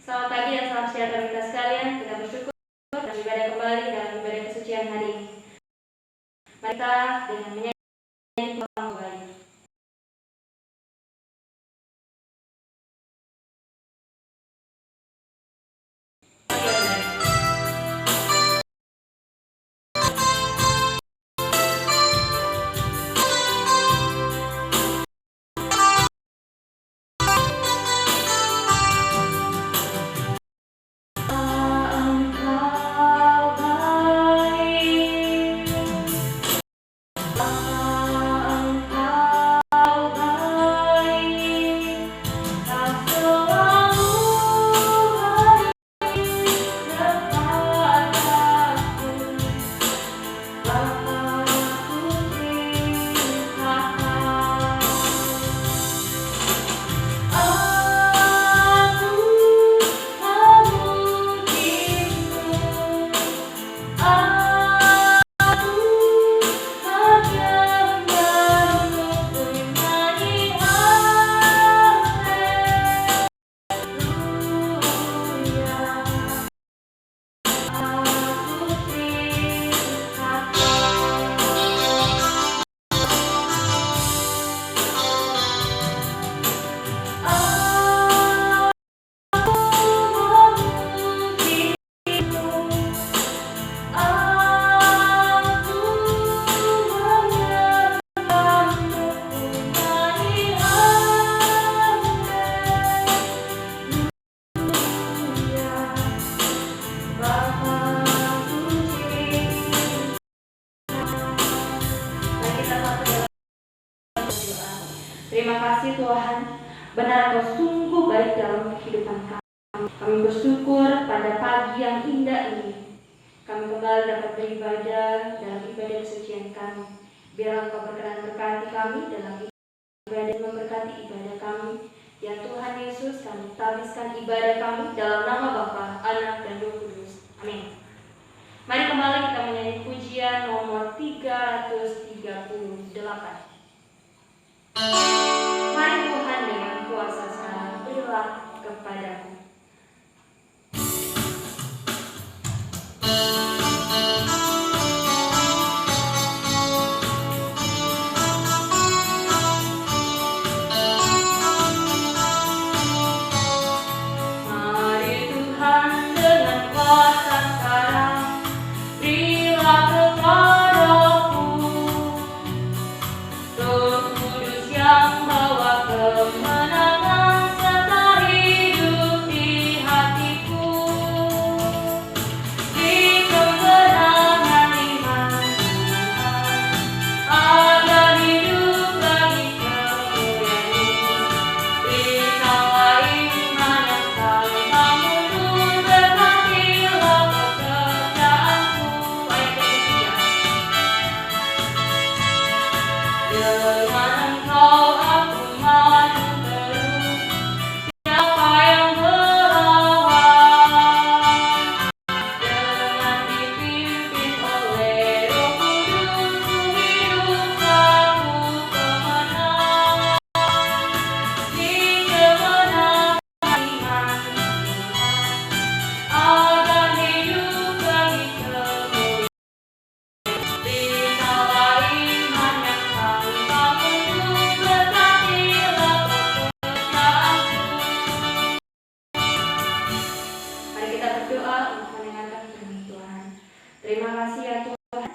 Selamat pagi dan salam sejahtera kita sekalian. Kita bersyukur dalam ibadah kembali dalam ibadah kesucian hari ini. Mari kita dengan menyanyi pulang kembali. Terima kasih Tuhan, benar Engkau sungguh baik dalam kehidupan kami. Kami bersyukur pada pagi yang indah ini. Kami kembali dapat beribadah dalam ibadah kesucian kami. Biar Engkau berkenan berkati kami dalam ibadah, memberkati ibadah kami. Ya Tuhan Yesus, kami tabiskan ibadah kami dalam nama Bapa, Anak, dan Roh Kudus. Amin. Mari kembali kita menyanyi pujian nomor 338. Mari Tuhan dengan kuasa sekarang berilah kepadamu. Terima kasih ya Tuhan,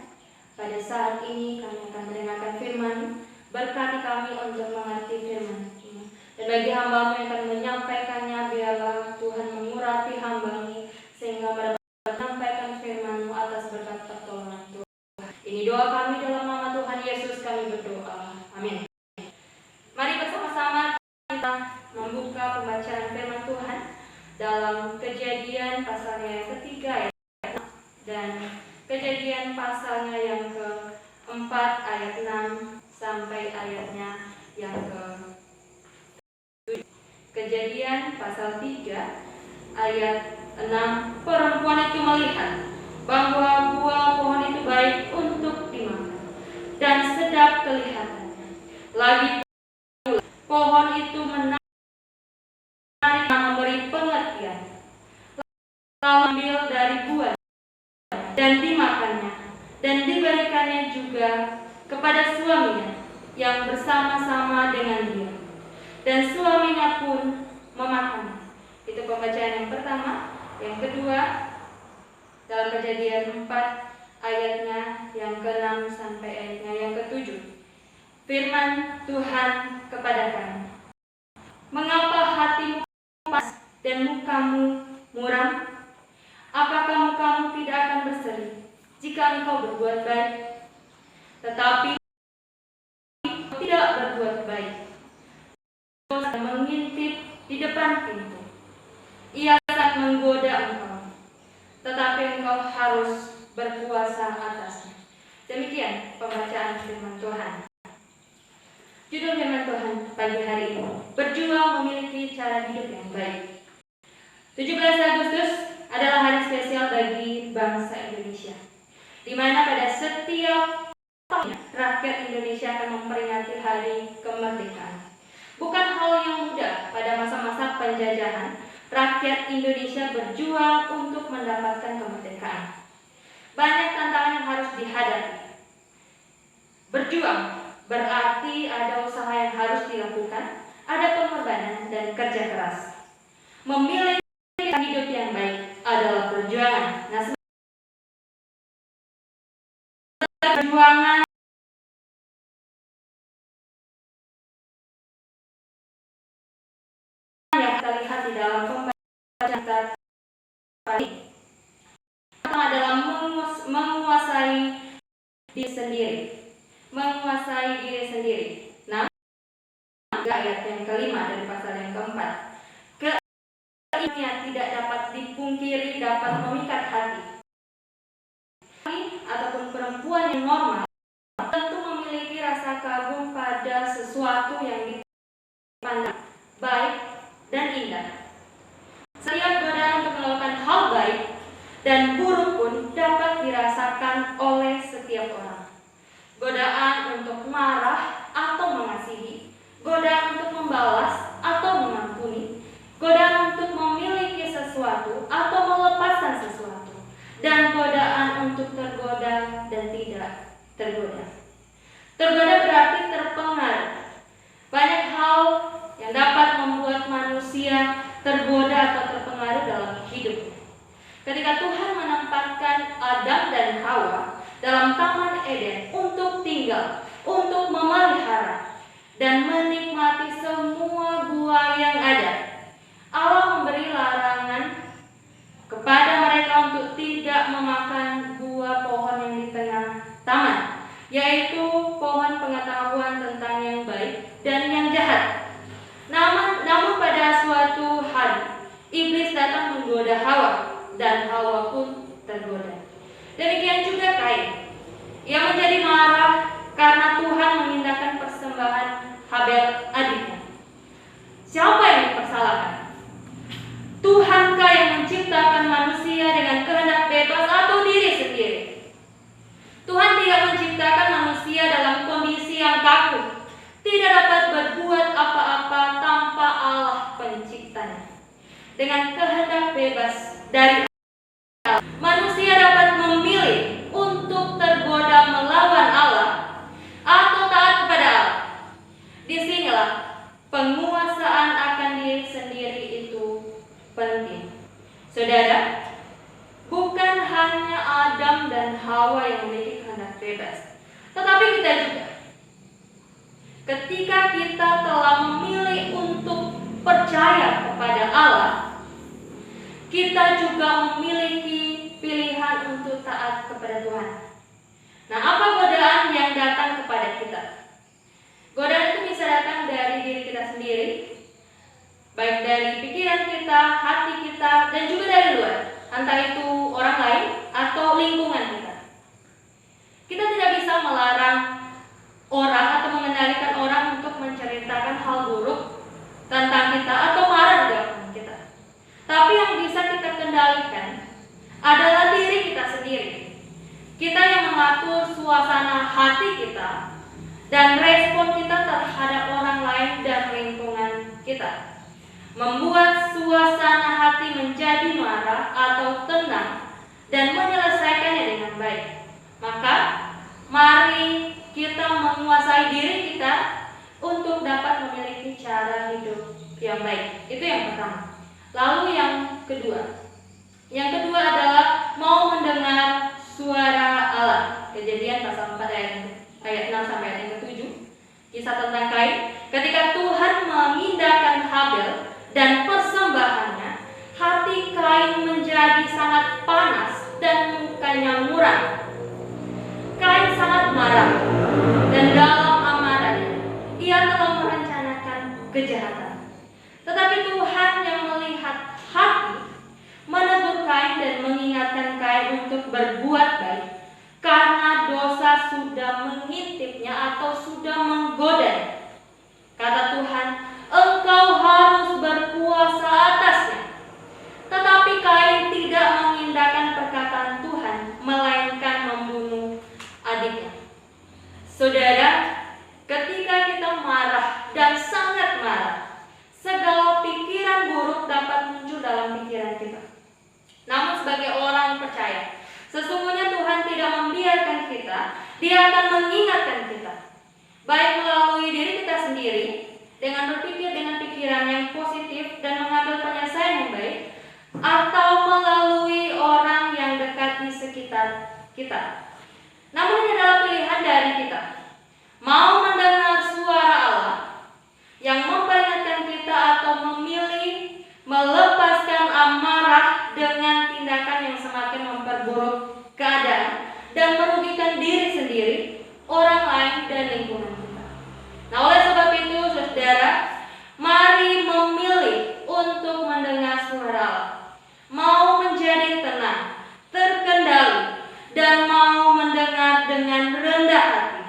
pada saat ini kami akan mendengarkan firman-Mu. Berkati kami untuk mengerti firman-Mu. Dan bagi hamba-Mu yang akan menyampaikannya, biarlah Tuhan mengurapi hamba-Mu sehingga dapat menyampaikan firman-Mu atas berkat pertolongan Tuhan. Ini doa kami dalam nama Tuhan Yesus kami berdoa. Amin. Mari bersama-sama kita membuka pembacaan firman Tuhan dalam Kejadian pasalnya yang ketiga ayat 6 dan Kejadian pasalnya yang ke-4 ayat 6 sampai ayatnya yang ke-7. Kejadian pasal 3 ayat 6. Perempuan itu melihat bahwa buah pohon itu baik untuk dimakan dan sedap kelihatannya. Lagi pohon itu menarik memberi pengertian kamu ambil dari buah dan dimakannya, dan diberikannya juga kepada suaminya yang bersama-sama dengan dia, dan suaminya pun memakannya. Itu pembacaan yang pertama. Yang kedua, dalam Kejadian 4 ayatnya yang ke-6 sampai ayatnya yang ke-7. Firman Tuhan kepada kami, mengapa hatimu panas dan mukamu muram? Apakah mukamu tidak akan berseri jika engkau berbuat baik? Tetapi tidak berbuat baik, dosa mengintip di depan pintu. Ia akan menggoda engkau, tetapi engkau harus berkuasa atasnya. Demikian pembacaan firman Tuhan. Judul firman Tuhan pagi hari ini, berjuang memiliki cara hidup yang baik. 17 Agustus adalah hari spesial bagi bangsa Indonesia, di mana pada setiap tahunnya rakyat Indonesia akan memperingati hari kemerdekaan. Bukan hal yang mudah pada masa-masa penjajahan, rakyat Indonesia berjuang untuk mendapatkan kemerdekaan. Banyak tantangan yang harus dihadapi. Berjuang berarti ada usaha yang harus dilakukan, ada pengorbanan dan kerja keras. Memilih hidup yang baik adalah perjuangan. Nah, perjuangan yang kita lihat di dalam pembacaan tadi adalah menguasai diri sendiri. Menguasai diri sendiri. Nah, ayat yang kelima dari pasal yang keempat. Keinginannya tidak dapat dipungkiri, dapat memikat hati. Ataupun perempuan yang normal tentu memiliki rasa kagum pada sesuatu yang dipandang baik dan indah. Setiap godaan untuk melakukan hal baik dan buruk pun dapat dirasakan oleh setiap orang. Godaan untuk marah atau mengasihi, godaan untuk membalas atau mengampuni, godaan untuk memiliki sesuatu atau melepaskan sesuatu, dan godaan untuk tergoda dan tidak tergoda. Tergoda berarti terpengaruh. Banyak hal yang dapat membuat manusia tergoda atau terpengaruh dalam hidupnya. Ketika Tuhan menempatkan Adam dan Hawa dalam Taman Eden untuk tinggal, untuk memelihara dan menikmati semua buah yang ada, Allah memberi larangan kepada mereka untuk tidak memakan buah pohon yang di tengah taman, yaitu pohon pengetahuan tentang yang baik dan yang jahat. Namun pada suatu hari, iblis datang menggoda Hawa, dan Hawa pun tergoda. Demikian juga Kain. Ia menjadi marah karena Tuhan mengindahkan persembahan Habel adiknya. Siapa yang dipersalahkan? Tuhankah yang menciptakan manusia dengan kehendak bebas atau diri sendiri? Tuhan tidak menciptakan manusia dalam kondisi yang kaku, tidak dapat berbuat apa-apa tanpa Allah penciptanya. Dengan kehendak bebas dari Allah, manusia dapat memilih untuk tergoda melawan Allah atau taat kepada Allah. Disinilah penguasaan akan diri sendiri itu penting. Saudara, bukan hanya Adam dan Hawa yang memiliki kehendak bebas, tetapi kita juga. Ketika kita telah memilih untuk percaya kepada Allah, kita juga memiliki pilihan untuk taat kepada Tuhan. Nah, apa godaan yang datang kepada kita? Godaan itu bisa datang dari diri kita sendiri, baik dari pikiran kita, hati kita, dan juga dari luar, entah itu orang lain atau lingkungan kita. Kita tidak bisa melarang orang atau mengendalikan orang untuk menceritakan hal buruk tentang kita atau marah di belakang kita. Tapi yang bisa kita kendalikan adalah diri kita sendiri. Kita yang mengatur suasana hati kita dan respon kita terhadap orang lain dan lingkungan kita. membuat suasana hati menjadi marah atau tenang, dan menyelesaikannya dengan baik. Maka, mari kita menguasai diri kita untuk dapat memiliki cara hidup yang baik. Itu yang pertama. Lalu yang kedua. Yang kedua adalah mau mendengar suara Allah. Kejadian pasal 4 ayat 6 sampai ayat yang ke-7. Kisah tentang Kain. Ketika Tuhan mengindahkan Habel dan persembahannya, hati Kain menjadi sangat panas dan mukanya muram. Kain sangat marah, dan dalam amarahnya ia telah merencanakan kejahatan. Tetapi Tuhan yang melihat hati menegur Kain dan mengingatkan Kain untuk berbuat baik, karena dosa sudah mengintipnya atau sudah menggodanya. Kata Tuhan, engkau harus berkuasa atasnya. Tetapi Kain tidak mengindahkan perkataan Tuhan, melainkan membunuh adiknya. Saudara, ketika kita marah dan sangat marah, segala pikiran buruk dapat muncul dalam pikiran kita. Namun sebagai orang yang percaya, sesungguhnya Tuhan tidak membiarkan kita, Dia akan mengingatkan kita. Baik melalui diri kita sendiri, dengan berpikir dengan pikiran yang positif dan mengambil penyelesaian yang baik, atau melalui orang yang dekat di sekitar kita. Namun ini adalah pilihan dari kita. Mau mendengar suara Allah yang memperingatkan kita atau memilih melepaskan amarah dengan tindakan yang semakin memperburuk keadaan dan merugikan diri sendiri, orang lain, dan lingkungan kita. Nah, oleh sebab itu, saudara, mari memilih untuk mendengar suara Allah, mau menjadi tenang, terkendali, dan mau mendengar dengan rendah hati,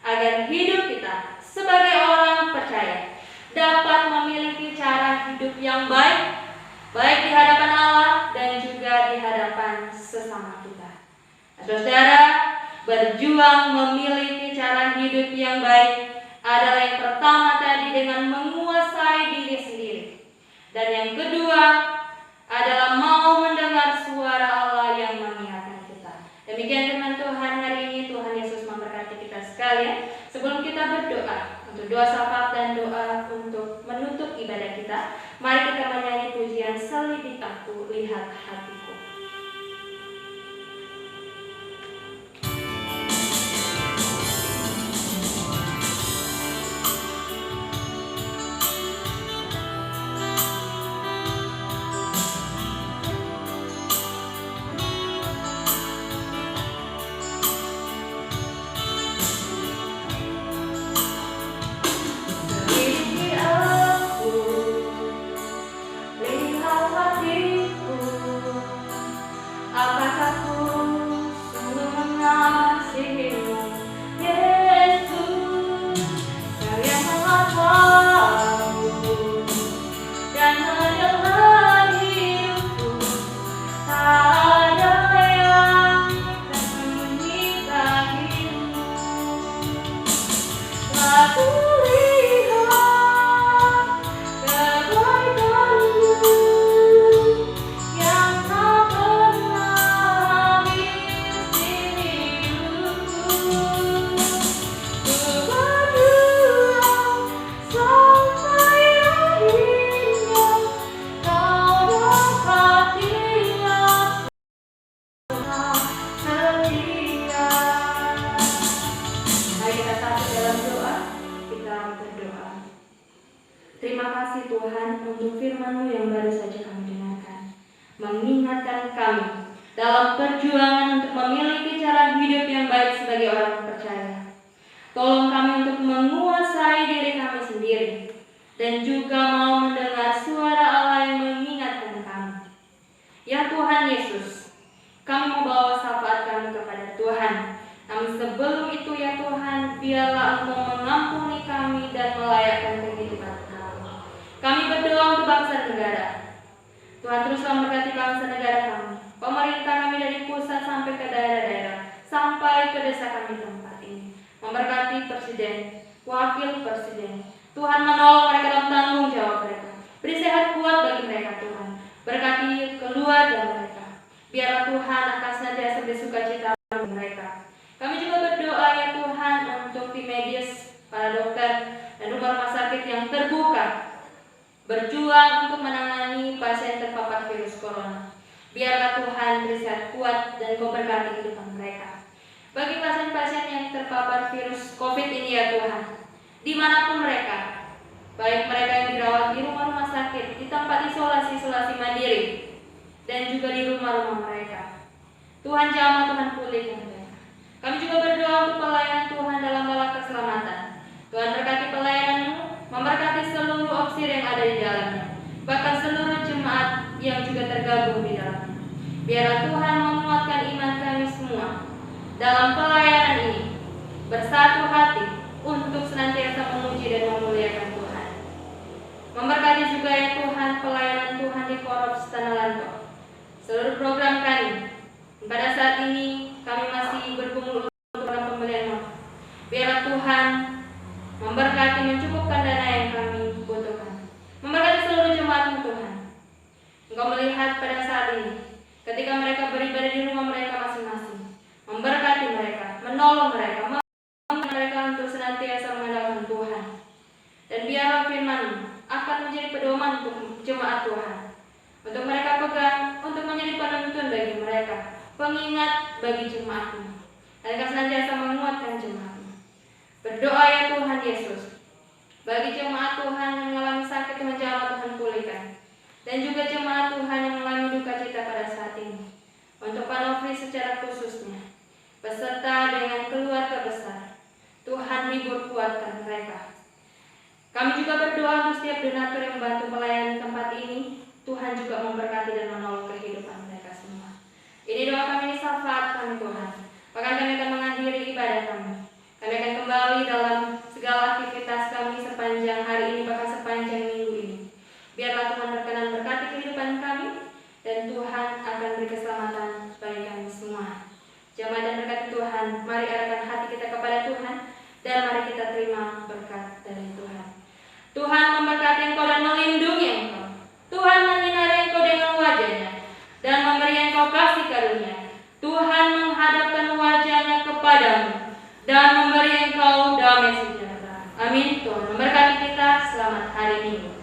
agar hidup kita sebagai orang percaya dapat memiliki cara hidup yang baik, baik di hadapan Allah dan juga di hadapan sesama kita. Nah, saudara, berjuang memiliki cara hidup yang baik adalah yang pertama tadi dengan menguasai diri sendiri. Dan yang kedua adalah mau mendengar suara Allah yang mengingatkan kita. Demikian firman Tuhan hari ini. Tuhan Yesus memberkati kita sekalian. Sebelum kita berdoa untuk doa syafaat dan doa untuk menutup ibadah kita, mari kita menyanyi pujian Selidik Aku, Lihat Hatiku. Terima kasih Tuhan untuk firman-Mu yang baru saja kami dengarkan, mengingatkan kami dalam perjuangan untuk memiliki cara hidup yang baik sebagai orang percaya. Tolong kami untuk menguasai diri kami sendiri dan juga mau mendengar suara Allah yang mengingatkan kami. Ya Tuhan Yesus, kami membawa syafaat kami kepada Tuhan. Namun sebelum itu ya Tuhan, biarlah Engkau mengampuni kami dan melayakkan kehidupan kami. Kami berdoa untuk bangsa dan negara. Tuhan teruslah memberkati bangsa negara kami, pemerintah kami dari pusat sampai ke daerah-daerah, sampai ke desa kami tempat ini. Memberkati presiden, wakil presiden. Tuhan menolong mereka dalam tanggung jawab mereka. Beri sehat kuat bagi mereka Tuhan. Berkati keluarga mereka. Biarlah Tuhan akan senantiasa bersukacita bagi mereka. Kami juga berdoa ya Tuhan untuk tim medis, para dokter, dan rumah sakit yang terbuka berjuang untuk menangani pasien terpapar virus corona. Biarlah Tuhan beri sehat kuat dan Kau berkati kehidupan mereka. Bagi pasien-pasien yang terpapar virus COVID ini ya Tuhan, dimanapun mereka, baik mereka yang dirawat di rumah-rumah sakit, di tempat isolasi mandiri, dan juga di rumah-rumah mereka, Tuhan jamah, Tuhan pulihkan mereka. Kami juga berdoa untuk pelayanan Tuhan dalam bala keselamatan. Tuhan berkati pelayanan-Mu, memberkati seluruh opsir yang ada di dalamnya, bahkan seluruh jemaat yang juga tergabung di dalamnya. Biarlah Tuhan menguatkan iman kami semua dalam pelayanan ini, bersatu hati untuk senantiasa memuji dan memuliakan Tuhan. Memberkati juga ya Tuhan pelayanan Tuhan di Korups Tanah Lanto, seluruh program kami. Pada saat ini kami masih bergumul untuk program pembelian motor. Biarlah Tuhan memberkati, mencukupkan dana yang kami butuhkan. Memberkati seluruh jemaat Tuhan. Engkau melihat pada saat ini, ketika mereka beribadah di rumah mereka masing-masing, memberkati mereka, menolong mereka, membantu mereka untuk senantiasa mengandalkan Tuhan. Dan biarlah firman akan menjadi pedoman untuk jemaat Tuhan, untuk mereka pegang, untuk menjadi penuntun bagi mereka, pengingat bagi jemaat-Mu. Dan Engkau senantiasa menguatkan jemaat-Mu. Berdoa ya Tuhan Yesus, bagi jemaat Tuhan yang mengalami sakit, Tuhan jamah, Tuhan pulihkan. Dan juga jemaat Tuhan yang mengalami duka cita pada saat ini. Untuk Pak Nofri secara khususnya, beserta dengan keluarga besar, Tuhan hibur kuatkan mereka. Kami juga berdoa untuk setiap donatur yang membantu pelayanan tempat ini, Tuhan juga memberkati dan menolong kehidupan mereka semua. Ini doa kami, ini syafaat kami Tuhan. Bahkan kami akan mengakhiri ibadah kami. Kami akan kembali dalam segala aktivitas kami sepanjang hari ini, bahkan sepanjang minggu ini. Biarlah Tuhan berkenan berkati kehidupan kami, dan Tuhan akan beri keselamatan bagi kami semua. Jemaat dan berkat Tuhan, mari arahkan hati kita kepada Tuhan, dan mari kita terima berkat dari Tuhan. Tuhan memberkati engkau dan melindungi engkau. Tuhan menyinari engkau dengan wajah-Nya dan memberi engkau kasih karunia. Tuhan menghadapkan wajah-Nya kepadamu dan memberi engkau damai sejahtera. Amin. Tuhan memberkati kita. Selamat hari Minggu.